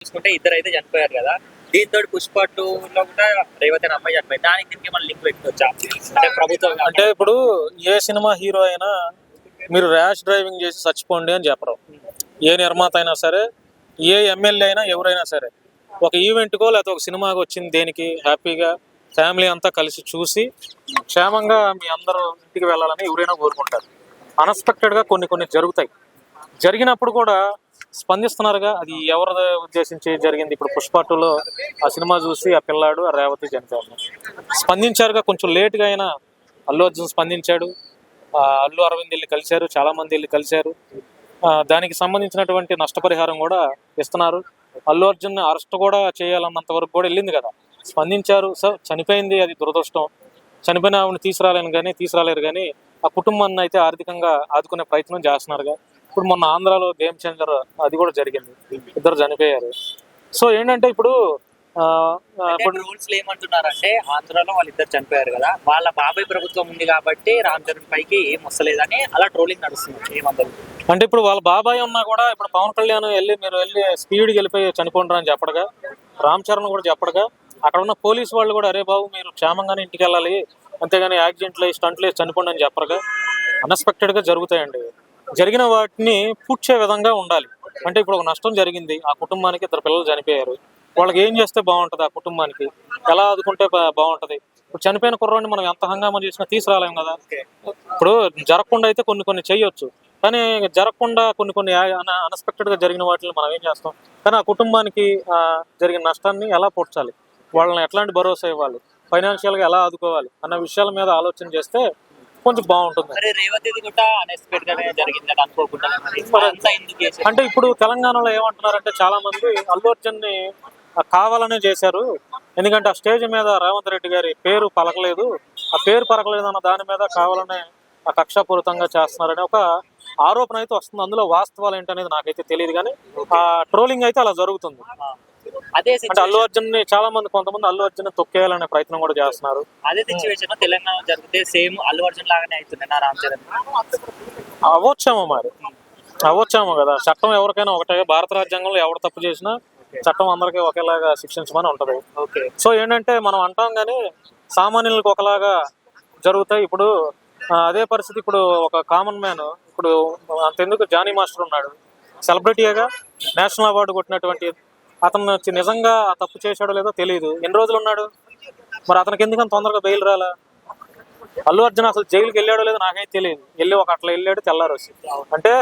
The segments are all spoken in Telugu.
చూసుకుంటే ఇద్దరు అయితే చనిపోయారు కదా. దీంతో పుష్ప 2లో కూడా రేవతి అనే అమ్మాయి చనిపోయింది. దానికి దీనికి మనం లింక్ పెట్టుకోవచ్చా? అంటే ప్రభుత్వం అంటే ఇప్పుడు ఏ సినిమా హీరో అయినా మీరు ర్యాష్ డ్రైవింగ్ చేసి చచ్చిపోండి అని చెప్పరు. ఏ నిర్మాత అయినా సరే, ఏ ఎమ్మెల్యే అయినా, ఎవరైనా సరే ఒక ఈవెంట్కో లేకపోతే ఒక సినిమాకి వచ్చింది దేనికి హ్యాపీగా ఫ్యామిలీ అంతా కలిసి చూసి క్షేమంగా మీ అందరూ ఇంటికి వెళ్ళాలని ఎవరైనా కోరుకుంటారు. అన్ఎక్స్పెక్టెడ్గా కొన్ని జరుగుతాయి. జరిగినప్పుడు కూడా స్పందిస్తున్నారుగా. అది ఎవరి ఉద్దేశించి జరిగింది? ఇప్పుడు పుష్ప 2లో ఆ సినిమా చూసి ఆ పిల్లాడు ఆ రేవతి చనిపోయారు. స్పందించారుగా. కొంచెం లేట్గా అయినా అల్లు అర్జున్ స్పందించాడు. అల్లు అరవింద్ వెళ్ళి కలిశారు, చాలా మంది వెళ్ళి కలిశారు. దానికి సంబంధించినటువంటి నష్టపరిహారం కూడా ఇస్తున్నారు. అల్లు అర్జున్ అరెస్ట్ కూడా చేయాలన్నంత వరకు కూడా వెళ్ళింది కదా, స్పందించారు. సో చనిపోయింది, అది దురదృష్టం. చనిపోయిన ఆవిడని తీసుకురాలేరు కానీ ఆ కుటుంబాన్ని అయితే ఆర్థికంగా ఆదుకునే ప్రయత్నం చేస్తున్నారుగా. ఇప్పుడు మొన్న ఆంధ్రాలో గేమ్ చేంజర్ అది కూడా జరిగింది, ఇద్దరు చనిపోయారు. సో ఏంటంటే ఇప్పుడు రూల్స్ ఏమంటున్నారంటే ఆంధ్రాలో వాళ్ళిద్దరు చనిపోయారు కదా, వాళ్ళ బాబాయ్ ప్రభుత్వం ఉంది కాబట్టి రామ్ చరణ్ పైకి ఏం వస్తలేదని అలా ట్రోలింగ్ నడుస్తుంది. ఏమంటారు? అంటే ఇప్పుడు వాళ్ళ బాబాయ్ ఉన్నా కూడా ఇప్పుడు పవన్ కళ్యాణ్ మీరు వెళ్ళి స్పీడ్కి వెళ్ళిపోయి చనిపోండి అని చెప్పడగా, రామ్ చరణ్ కూడా చెప్పడగా, అక్కడ ఉన్న పోలీసు వాళ్ళు కూడా అరే బాబు మీరు క్షేమంగానే ఇంటికి వెళ్ళాలి, అంతేగాని యాక్సిడెంట్లు స్టంట్లు వేసి చనిపోండి అని చెప్పరుగా. అన్ఎక్స్పెక్టెడ్గా జరుగుతాయండి. జరిగిన వాటిని పూడ్చే విధంగా ఉండాలి. అంటే ఇప్పుడు ఒక నష్టం జరిగింది, ఆ కుటుంబానికి ఇద్దరు పిల్లలు చనిపోయారు, వాళ్ళకి ఏం చేస్తే బాగుంటుంది, ఆ కుటుంబానికి ఎలా ఆదుకుంటే బాగుంటుంది. ఇప్పుడు చనిపోయిన కుర్రాడిని మనం ఎంత హంగామా చేసినా తీసుకురాలేం కదా. ఇప్పుడు జరగకుండా అయితే కొన్ని చేయొచ్చు, కానీ జరగకుండా కొన్ని అన్ఎక్స్పెక్టెడ్గా జరిగిన వాటిని మనం ఏం చేస్తాం. కానీ ఆ కుటుంబానికి జరిగిన నష్టాన్ని ఎలా పూడ్చాలి, వాళ్ళని ఎట్లాంటి భరోసా ఇవ్వాలి, ఫైనాన్షియల్గా ఎలా ఆదుకోవాలి అన్న విషయాల మీద ఆలోచన చేస్తే కొంచెం బాగుంటుంది. అంటే ఇప్పుడు తెలంగాణలో ఏమంటున్నారంటే చాలా మంది అల్లు అర్జున్ని కావాలనే చేశారు, ఎందుకంటే ఆ స్టేజ్ మీద రేవంత్ రెడ్డి గారి పేరు పలకలేదు, ఆ పేరు పలకలేదు అన్న దాని మీద కావాలనే ఆ కక్షాపూరితంగా చేస్తున్నారని ఒక ఆరోపణ అయితే వస్తుంది. అందులో వాస్తవాలు ఏంటనేది నాకైతే తెలియదు, కానీ ఆ ట్రోలింగ్ అయితే అలా జరుగుతుంది. అదే అంటే అల్లు అర్జున్ ని చాలా మంది కొంతమంది అల్లు అర్జున్ తొక్కేయాలనే ప్రయత్నం కూడా చేస్తున్నారు. అదే సిచ్యువేషన్ తెలంగాణ జరిగితే సేమ్ అల్లు అర్జున్ లాగానే అవుతుంది నా రామ్ చరణ్. అవ్వచ్చేమో కదా. చట్టం ఎవరికైనా ఒకటే. భారత రాజ్యాంగంలో ఎవరు తప్పు చేసినా చట్టం అందరికీ ఒకేలాగా శిక్షించమని ఉంటది. సో ఏంటంటే మనం అంటాం కానీ సామాన్యులకు ఒకలాగా జరుగుతాయి. ఇప్పుడు అదే పరిస్థితి ఇప్పుడు ఒక కామన్ మ్యాన్, ఇప్పుడు అంతెందుకు జానీ మాస్టర్ ఉన్నాడు, సెలబ్రిటీగా నేషనల్ అవార్డు కొట్టినటువంటి అతను నిజంగా తప్పు చేశాడో లేదో తెలియదు. ఎన్ని రోజులు ఉన్నాడు మరి, అతనికి ఎందుకని తొందరగా బెయిల్ రాలా? అల్లు అర్జున్ అసలు జైలుకి వెళ్ళాడో లేదో నాకైతే తెలియదు, వెళ్ళి అట్లా వెళ్ళాడు తెల్లారు వచ్చి. అంటే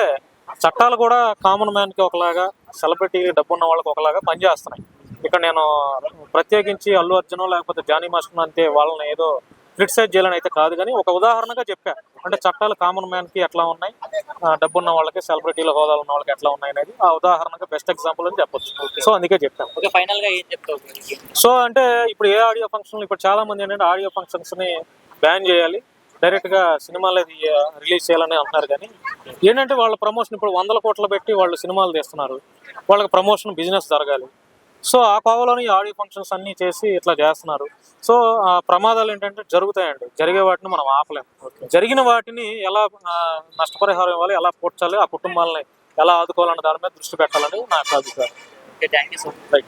చట్టాలు కూడా కామన్ మ్యాన్కి ఒకలాగా, సెలబ్రిటీ డబ్బున్న వాళ్ళకి ఒకలాగా పనిచేస్తున్నాయి. ఇక్కడ నేను ప్రత్యేకించి అల్లు అర్జున్ లేకపోతే జానీ మాస్టర్ అంతే వాళ్ళని ఏదో క్రిటిసైజ్ చేయాలని అయితే కాదు, కానీ ఒక ఉదాహరణగా చెప్పా. అంటే చట్టాలు కామన్ మ్యాన్కి ఎట్లా ఉన్నాయి, డబ్బున్న వాళ్ళకి, సెలబ్రిటీల హోదాలు ఉన్న వాళ్ళకి ఎట్లా ఉన్నాయి అనేది ఆ ఉదాహరణగా బెస్ట్ ఎగ్జాంపుల్ అని చెప్పొచ్చు. సో అందుకే చెప్పాను. ఫైనల్ గా ఏం చెప్తావు? సో అంటే ఇప్పుడు ఏ ఆడియో ఫంక్షన్, ఇప్పుడు చాలా మంది ఏంటంటే ఆడియో ఫంక్షన్స్ ని బ్యాన్ చేయాలి, డైరెక్ట్ గా సినిమాలు రిలీజ్ చేయాలని అంటున్నారు. కానీ ఏంటంటే వాళ్ళ ప్రమోషన్ ఇప్పుడు 100 కోట్లు పెట్టి వాళ్ళు సినిమాలు తీస్తున్నారు, వాళ్ళకి ప్రమోషన్ బిజినెస్ జరగాలి. సో ఆ కోవలోని ఆడియో ఫంక్షన్స్ అన్ని చేసి ఇట్లా చేస్తున్నారు. సో ఆ ప్రమాదాలు ఏంటంటే జరుగుతాయండి, జరిగే వాటిని మనం ఆపలేము. జరిగిన వాటిని ఎలా నష్టపరిహారం ఇవ్వాలి, ఎలా పూడ్చాలి, ఆ కుటుంబాలని ఎలా ఆదుకోవాలన్న దాని మీద దృష్టి పెట్టాలని నాకు అభిప్రాయం. Thank you so much.